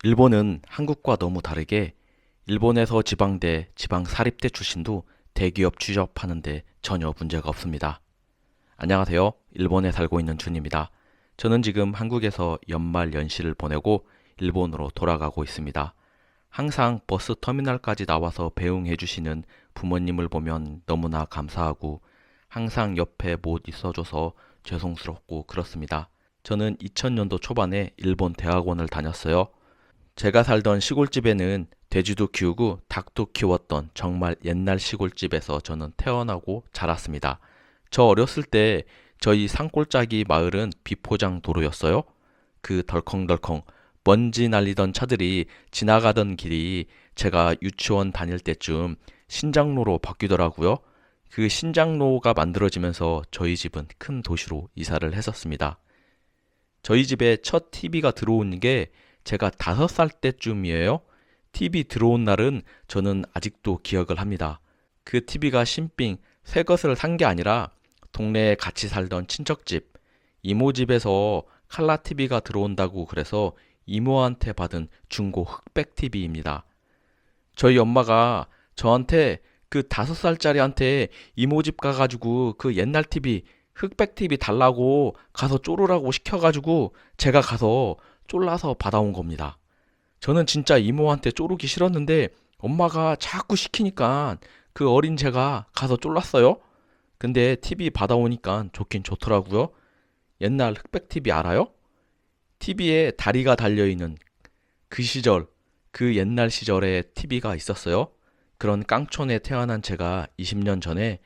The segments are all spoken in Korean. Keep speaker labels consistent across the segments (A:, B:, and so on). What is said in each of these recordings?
A: 일본은 한국과 너무 다르게 일본에서 지방대, 지방사립대 출신도 대기업 취업하는데 전혀 문제가 없습니다. 안녕하세요. 일본에 살고 있는 준입니다. 저는 지금 한국에서 연말 연시를 보내고 일본으로 돌아가고 있습니다. 항상 버스 터미널까지 나와서 배웅해 주시는 부모님을 보면 너무나 감사하고 항상 옆에 못 있어줘서 죄송스럽고 그렇습니다. 저는 2000년도 초반에 일본 대학원을 다녔어요. 제가 살던 시골집에는 돼지도 키우고 닭도 키웠던 정말 옛날 시골집에서 저는 태어나고 자랐습니다. 저 어렸을 때 저희 산골짜기 마을은 비포장 도로였어요. 그 덜컹덜컹 먼지 날리던 차들이 지나가던 길이 제가 유치원 다닐 때쯤 신장로로 바뀌더라고요. 그 신장로가 만들어지면서 저희 집은 큰 도시로 이사를 했었습니다. 저희 집에 첫 TV가 들어온 게 제가 5살 때쯤이에요. TV 들어온 날은 저는 아직도 기억을 합니다. 그 TV가 신빙 새 것을 산 게 아니라 동네에 같이 살던 친척집, 이모 집에서 칼라 TV가 들어온다고 그래서 이모한테 받은 중고 흑백 TV입니다. 저희 엄마가 저한테 그 5살짜리한테 이모 집 가가지고 그 옛날 TV, 흑백 TV 달라고 가서 쪼르라고 시켜가지고 제가 가서 쫄라서 받아온 겁니다. 저는 진짜 이모한테 쪼르기 싫었는데 엄마가 자꾸 시키니까 그 어린 제가 가서 쫄랐어요. 근데 TV 받아오니까 좋긴 좋더라고요. 옛날 흑백 TV 알아요? TV에 다리가 달려있는 그 시절, 그 옛날 시절에 TV가 있었어요. 그런 깡촌에 태어난 제가 20년 전에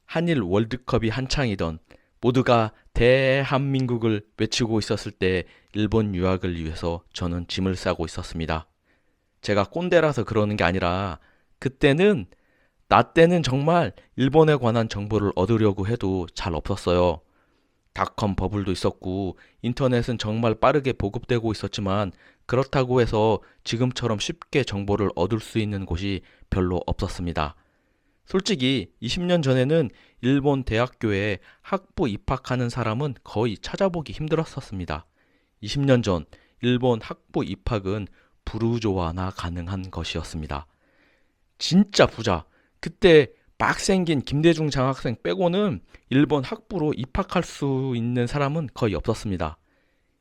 A: 한일 월드컵이 한창이던 모두가 대한민국을 외치고 있었을 때 일본 유학을 위해서 저는 짐을 싸고 있었습니다. 제가 꼰대라서 그러는 게 아니라 그때는 나 때는 정말 일본에 관한 정보를 얻으려고 해도 잘 없었어요. 닷컴 버블도 있었고 인터넷은 정말 빠르게 보급되고 있었지만 그렇다고 해서 지금처럼 쉽게 정보를 얻을 수 있는 곳이 별로 없었습니다. 솔직히 20년 전에는 일본 대학교에 학부 입학하는 사람은 거의 찾아보기 힘들었었습니다. 20년 전 일본 학부 입학은 부르조아나 가능한 것이었습니다. 진짜 부자, 그때 막 생긴 김대중 장학생 빼고는 일본 학부로 입학할 수 있는 사람은 거의 없었습니다.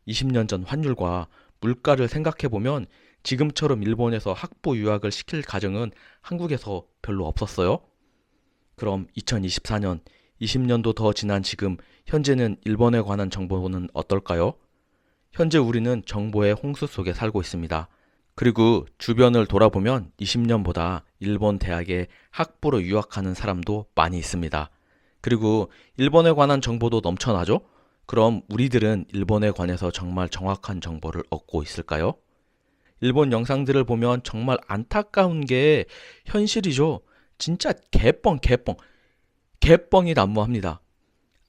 A: 20년 전 환율과 물가를 생각해보면 지금처럼 일본에서 학부 유학을 시킬 가정은 한국에서 별로 없었어요. 그럼 2024년, 20년도 더 지난 지금 현재는 일본에 관한 정보는 어떨까요? 현재 우리는 정보의 홍수 속에 살고 있습니다. 그리고 주변을 돌아보면 20년보다 일본 대학에 학부로 유학하는 사람도 많이 있습니다. 그리고 일본에 관한 정보도 넘쳐나죠? 그럼 우리들은 일본에 관해서 정말 정확한 정보를 얻고 있을까요? 일본 영상들을 보면 정말 안타까운 게 현실이죠. 진짜 개뻥이 난무합니다.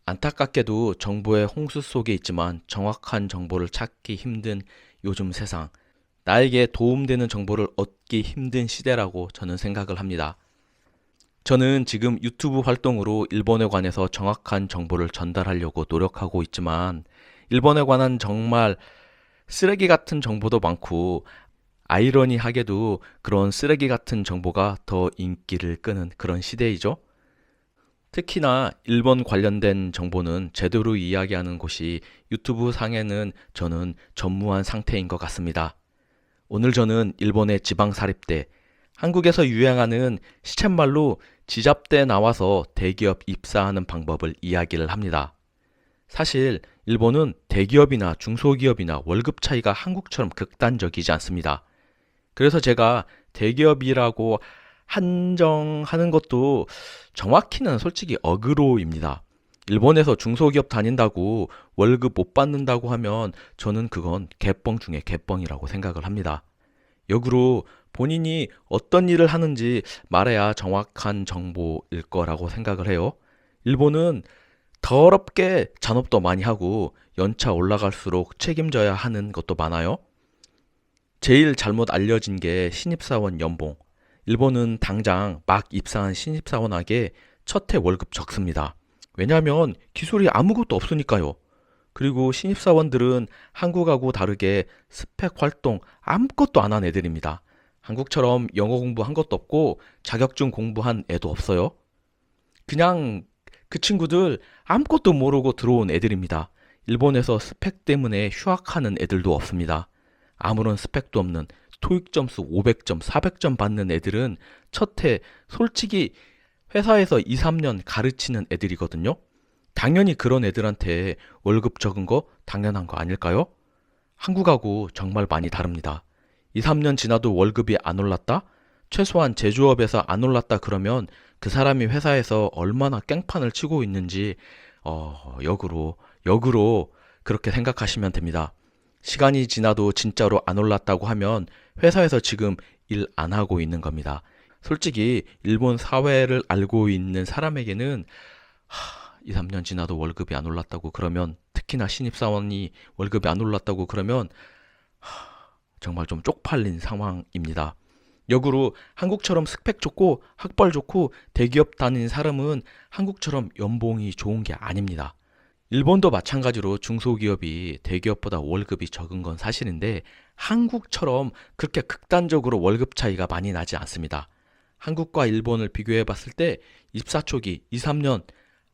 A: 안타깝게도 정보의 홍수 속에 있지만 정확한 정보를 찾기 힘든 요즘 세상, 나에게 도움되는 정보를 얻기 힘든 시대라고 저는 생각을 합니다. 저는 지금 유튜브 활동으로 일본에 관해서 정확한 정보를 전달하려고 노력하고 있지만 일본에 관한 정말 쓰레기 같은 정보도 많고 아이러니하게도 그런 쓰레기 같은 정보가 더 인기를 끄는 그런 시대이죠. 특히나 일본 관련된 정보는 제대로 이야기하는 곳이 유튜브 상에는 저는 전무한 상태인 것 같습니다. 오늘 저는 일본의 지방사립대, 한국에서 유행하는 시쳇말로 지잡대 나와서 대기업 입사하는 방법을 이야기를 합니다. 사실 일본은 대기업이나 중소기업이나 월급 차이가 한국처럼 극단적이지 않습니다. 그래서 제가 대기업이라고 한정하는 것도 정확히는 솔직히 어그로입니다. 일본에서 중소기업 다닌다고 월급 못 받는다고 하면 저는 그건 개뻥 중에 개뻥이라고 생각을 합니다. 역으로 본인이 어떤 일을 하는지 말해야 정확한 정보일 거라고 생각을 해요. 일본은 더럽게 잔업도 많이 하고 연차 올라갈수록 책임져야 하는 것도 많아요. 제일 잘못 알려진 게 신입사원 연봉. 일본은 당장 막 입사한 신입사원에게 첫 해 월급 적습니다. 왜냐하면 기술이 아무것도 없으니까요. 그리고 신입사원들은 한국하고 다르게 스펙 활동 아무것도 안 한 애들입니다. 한국처럼 영어 공부한 것도 없고 자격증 공부한 애도 없어요. 그냥 그 친구들 아무것도 모르고 들어온 애들입니다. 일본에서 스펙 때문에 휴학하는 애들도 없습니다. 아무런 스펙도 없는 토익 점수 500점, 400점 받는 애들은 첫해 솔직히 회사에서 2, 3년 가르치는 애들이거든요. 당연히 그런 애들한테 월급 적은 거 당연한 거 아닐까요? 한국하고 정말 많이 다릅니다. 2, 3년 지나도 월급이 안 올랐다? 최소한 제조업에서 안 올랐다 그러면 그 사람이 회사에서 얼마나 깽판을 치고 있는지 역으로 그렇게 생각하시면 됩니다. 시간이 지나도 진짜로 안 올랐다고 하면 회사에서 지금 일 안 하고 있는 겁니다. 솔직히 일본 사회를 알고 있는 사람에게는 2, 3년 지나도 월급이 안 올랐다고 그러면, 특히나 신입사원이 월급이 안 올랐다고 그러면 정말 좀 쪽팔린 상황입니다. 역으로 한국처럼 스펙 좋고 학벌 좋고 대기업 다니는 사람은 한국처럼 연봉이 좋은 게 아닙니다. 일본도 마찬가지로 중소기업이 대기업보다 월급이 적은 건 사실인데 한국처럼 그렇게 극단적으로 월급 차이가 많이 나지 않습니다. 한국과 일본을 비교해 봤을 때 입사 초기 2, 3년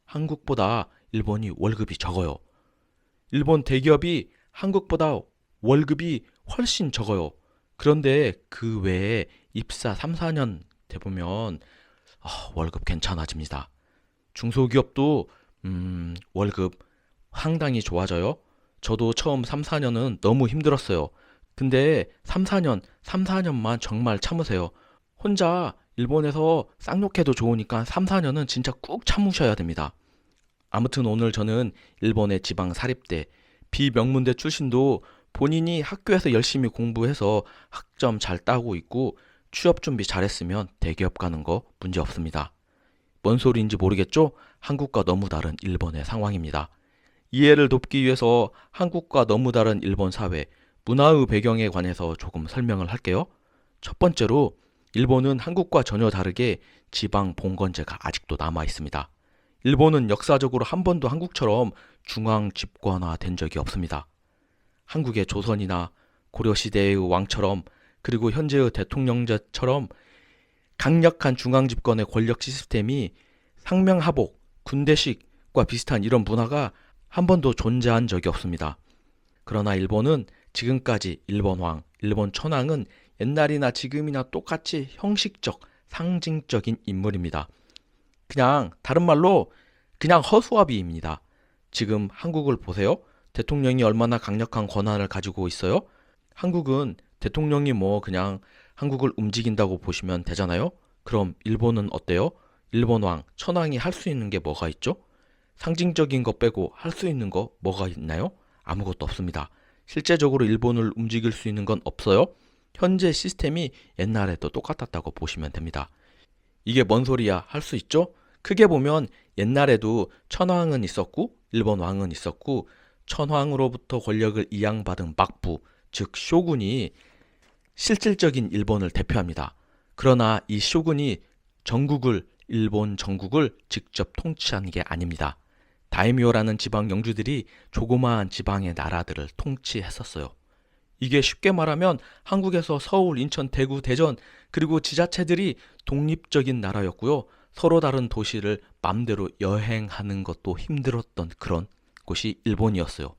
A: 한국보다 일본이 월급이 적어요. 일본 대기업이 한국보다 월급이 훨씬 적어요. 그런데 그 외에 입사 3, 4년 돼 보면 월급 괜찮아집니다. 중소기업도 월급 상당히 좋아져요. 저도 처음 3, 4년은 너무 힘들었어요. 근데 3, 4년만 정말 참으세요. 혼자 일본에서 쌍욕해도 좋으니까 3, 4년은 진짜 꾹 참으셔야 됩니다. 아무튼 오늘 저는 일본의 지방 사립대, 비명문대 출신도 본인이 학교에서 열심히 공부해서 학점 잘 따고 있고 취업 준비 잘했으면 대기업 가는 거 문제 없습니다. 뭔 소리인지 모르겠죠? 한국과 너무 다른 일본의 상황입니다. 이해를 돕기 위해서 한국과 너무 다른 일본 사회, 문화의 배경에 관해서 조금 설명을 할게요. 첫 번째로 일본은 한국과 전혀 다르게 지방 봉건제가 아직도 남아 있습니다. 일본은 역사적으로 한 번도 한국처럼 중앙 집권화된 적이 없습니다. 한국의 조선이나 고려시대의 왕처럼 그리고 현재의 대통령제처럼 강력한 중앙 집권의 권력 시스템이 상명하복, 군대식과 비슷한 이런 문화가 한 번도 존재한 적이 없습니다. 그러나 일본은 지금까지 일본 왕, 일본 천황은 옛날이나 지금이나 똑같이 형식적, 상징적인 인물입니다. 그냥 다른 말로 그냥 허수아비입니다. 지금 한국을 보세요. 대통령이 얼마나 강력한 권한을 가지고 있어요? 한국은 대통령이 그냥 한국을 움직인다고 보시면 되잖아요. 그럼 일본은 어때요? 일본 왕, 천황이 할 수 있는 게 뭐가 있죠? 상징적인 거 빼고 할 수 있는 거 뭐가 있나요? 아무것도 없습니다. 실제적으로 일본을 움직일 수 있는 건 없어요. 현재 시스템이 옛날에도 똑같았다고 보시면 됩니다. 이게 뭔 소리야? 할 수 있죠? 크게 보면 옛날에도 천황은 있었고 일본 왕은 있었고 천황으로부터 권력을 이양받은 막부, 즉 쇼군이 실질적인 일본을 대표합니다. 그러나 이 쇼군이 일본 전국을 직접 통치한 게 아닙니다. 다이묘라는 지방 영주들이 조그마한 지방의 나라들을 통치했었어요. 이게 쉽게 말하면 한국에서 서울, 인천, 대구, 대전 그리고 지자체들이 독립적인 나라였고요. 서로 다른 도시를 맘대로 여행하는 것도 힘들었던 그런 곳이 일본이었어요.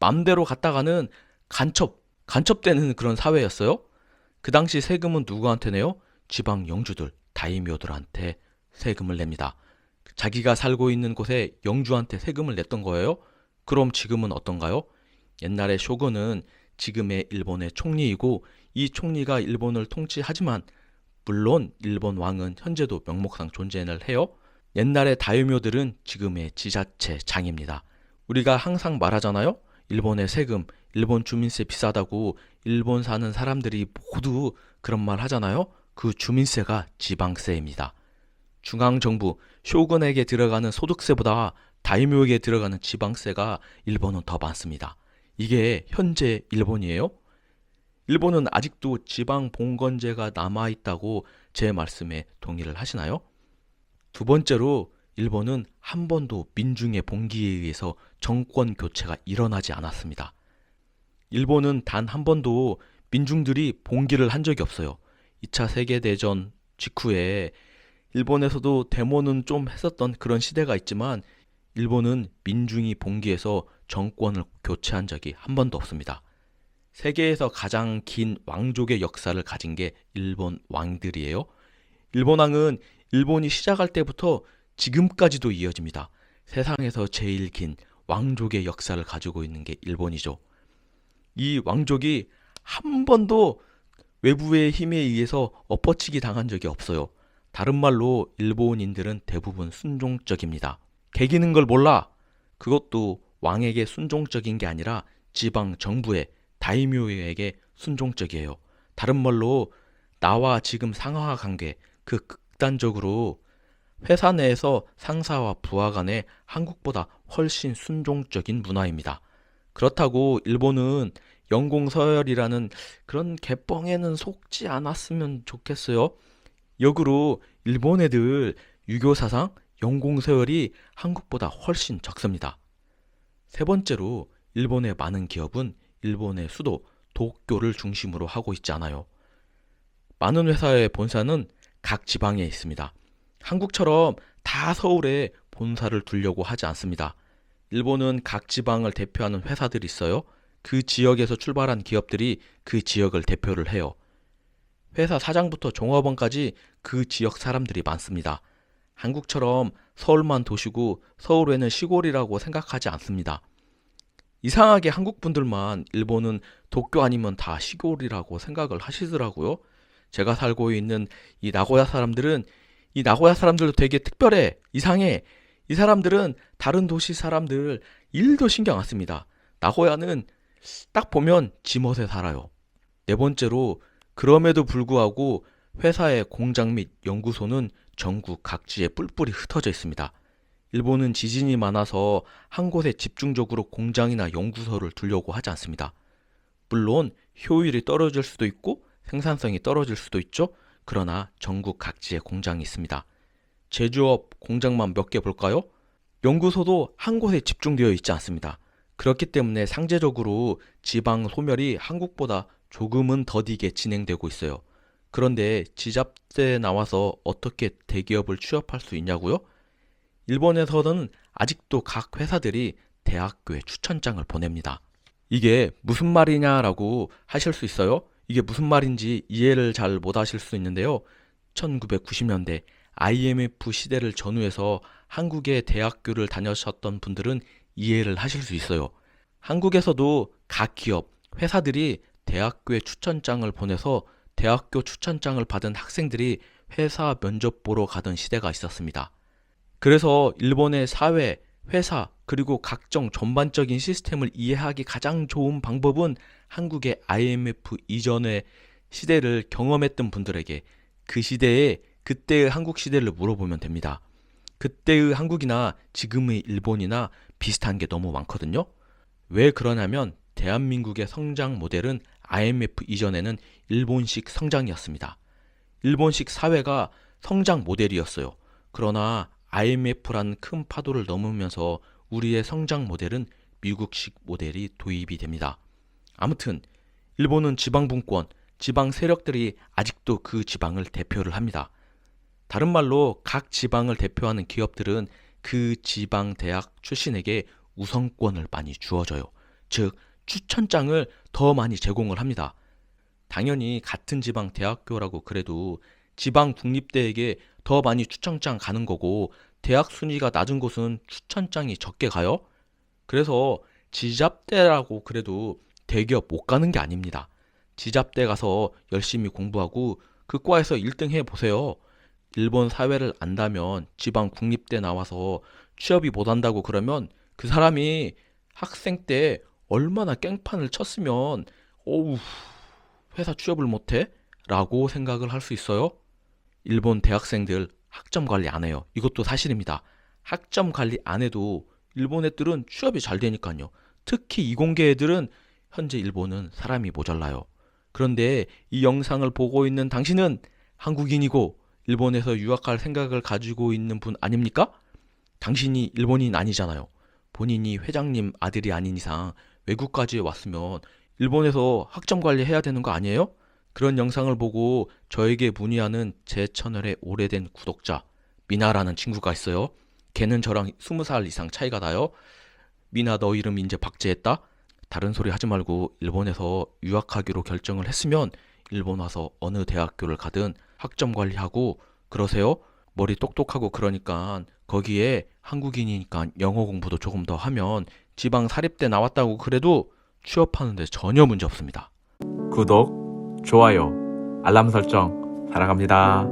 A: 맘대로 갔다가는 간첩되는 그런 사회였어요. 그 당시 세금은 누구한테 내요? 지방 영주들, 다이묘들한테 세금을 냅니다. 자기가 살고 있는 곳에 영주한테 세금을 냈던 거예요. 그럼 지금은 어떤가요? 옛날에 쇼군은 지금의 일본의 총리이고 이 총리가 일본을 통치하지만 물론 일본 왕은 현재도 명목상 존재를 해요. 옛날의 다이묘들은 지금의 지자체장입니다. 우리가 항상 말하잖아요. 일본의 세금, 일본 주민세 비싸다고 일본 사는 사람들이 모두 그런 말 하잖아요. 그 주민세가 지방세입니다. 중앙정부, 쇼군에게 들어가는 소득세보다 다이묘에게 들어가는 지방세가 일본은 더 많습니다. 이게 현재 일본이에요? 일본은 아직도 지방 봉건제가 남아있다고 제 말씀에 동의를 하시나요? 두 번째로 일본은 한 번도 민중의 봉기에 의해서 정권 교체가 일어나지 않았습니다. 일본은 단 한 번도 민중들이 봉기를 한 적이 없어요. 2차 세계대전 직후에 일본에서도 데모는 좀 했었던 그런 시대가 있지만 일본은 민중이 봉기해서 정권을 교체한 적이 한 번도 없습니다. 세계에서 가장 긴 왕족의 역사를 가진 게 일본 왕들이에요. 일본 왕은 일본이 시작할 때부터 지금까지도 이어집니다. 세상에서 제일 긴 왕족의 역사를 가지고 있는 게 일본이죠. 이 왕족이 한 번도 외부의 힘에 의해서 엎어치기 당한 적이 없어요. 다른 말로 일본인들은 대부분 순종적입니다. 개기는 걸 몰라. 그것도 왕에게 순종적인 게 아니라 지방 정부에 다이묘에게 순종적이에요. 다른 말로 나와 지금 상하 관계, 그 극단적으로 회사 내에서 상사와 부하 간에 한국보다 훨씬 순종적인 문화입니다. 그렇다고 일본은 영공서열이라는 그런 개뻥에는 속지 않았으면 좋겠어요. 역으로 일본 애들 유교 사상, 영공서열이 한국보다 훨씬 적습니다. 세 번째로 일본의 많은 기업은 일본의 수도 도쿄를 중심으로 하고 있지 않아요. 많은 회사의 본사는 각 지방에 있습니다. 한국처럼 다 서울에 본사를 두려고 하지 않습니다. 일본은 각 지방을 대표하는 회사들이 있어요. 그 지역에서 출발한 기업들이 그 지역을 대표를 해요. 회사 사장부터 종업원까지 그 지역 사람들이 많습니다. 한국처럼 서울만 도시고 서울에는 시골이라고 생각하지 않습니다. 이상하게 한국 분들만 일본은 도쿄 아니면 다 시골이라고 생각을 하시더라고요. 제가 살고 있는 이 나고야 사람들은 이 나고야 사람들도 되게 특별해. 이상해. 이 사람들은 다른 도시 사람들 일도 신경 안 씁니다. 나고야는 딱 보면 지멋에 살아요. 네 번째로 그럼에도 불구하고 회사의 공장 및 연구소는 전국 각지에 뿔뿔이 흩어져 있습니다. 일본은 지진이 많아서 한 곳에 집중적으로 공장이나 연구소를 두려고 하지 않습니다. 물론 효율이 떨어질 수도 있고 생산성이 떨어질 수도 있죠. 그러나 전국 각지에 공장이 있습니다. 제조업 공장만 몇 개 볼까요? 연구소도 한 곳에 집중되어 있지 않습니다. 그렇기 때문에 상대적으로 지방 소멸이 한국보다 조금은 더디게 진행되고 있어요. 그런데 지잡대에 나와서 어떻게 대기업을 취업할 수 있냐고요? 일본에서는 아직도 각 회사들이 대학교에 추천장을 보냅니다. 이게 무슨 말이냐라고 하실 수 있어요? 이게 무슨 말인지 이해를 잘 못 하실 수 있는데요. 1990년대 IMF 시대를 전후해서 한국의 대학교를 다녀셨던 분들은 이해를 하실 수 있어요. 한국에서도 각 기업, 회사들이 대학교에 추천장을 보내서 대학교 추천장을 받은 학생들이 회사 면접 보러 가던 시대가 있었습니다. 그래서 일본의 사회, 회사, 그리고 각종 전반적인 시스템을 이해하기 가장 좋은 방법은 한국의 IMF 이전의 시대를 경험했던 분들에게 그 시대에 그때의 한국 시대를 물어보면 됩니다. 그때의 한국이나 지금의 일본이나 비슷한 게 너무 많거든요. 왜 그러냐면 대한민국의 성장 모델은 IMF 이전에는 일본식 성장이었습니다. 일본식 사회가 성장 모델이었어요. 그러나 IMF라는 큰 파도를 넘으면서 우리의 성장 모델은 미국식 모델이 도입이 됩니다. 아무튼 일본은 지방분권, 지방 세력들이 아직도 그 지방을 대표를 합니다. 다른 말로 각 지방을 대표하는 기업들은 그 지방 대학 출신에게 우선권을 많이 주어줘요. 즉 추천장을 더 많이 제공을 합니다. 당연히 같은 지방 대학교라고 그래도 지방 국립대에게 더 많이 추천장 가는 거고 대학 순위가 낮은 곳은 추천장이 적게 가요. 그래서 지잡대라고 그래도 대기업 못 가는 게 아닙니다. 지잡대 가서 열심히 공부하고 그 과에서 1등 해보세요. 일본 사회를 안다면 지방 국립대 나와서 취업이 못한다고 그러면 그 사람이 학생 때 얼마나 깽판을 쳤으면 어우 회사 취업을 못해? 라고 생각을 할 수 있어요. 일본 대학생들 학점 관리 안 해요. 이것도 사실입니다. 학점 관리 안 해도 일본 애들은 취업이 잘 되니까요. 특히 이공계 애들은 현재 일본은 사람이 모자라요. 그런데 이 영상을 보고 있는 당신은 한국인이고 일본에서 유학할 생각을 가지고 있는 분 아닙니까? 당신이 일본인 아니잖아요. 본인이 회장님 아들이 아닌 이상 외국까지 왔으면 일본에서 학점 관리해야 되는 거 아니에요? 그런 영상을 보고 저에게 문의하는 제 채널의 오래된 구독자 미나라는 친구가 있어요. 걔는 저랑 20살 이상 차이가 나요. 미나, 너 이름 이제 박제했다? 다른 소리 하지 말고 일본에서 유학하기로 결정을 했으면 일본 와서 어느 대학교를 가든 학점 관리하고 그러세요. 머리 똑똑하고 그러니까 거기에 한국인이니까 영어 공부도 조금 더 하면 지방 사립대 나왔다고 그래도 취업하는데 전혀 문제 없습니다. 구독, 좋아요, 알람 설정 사랑합니다.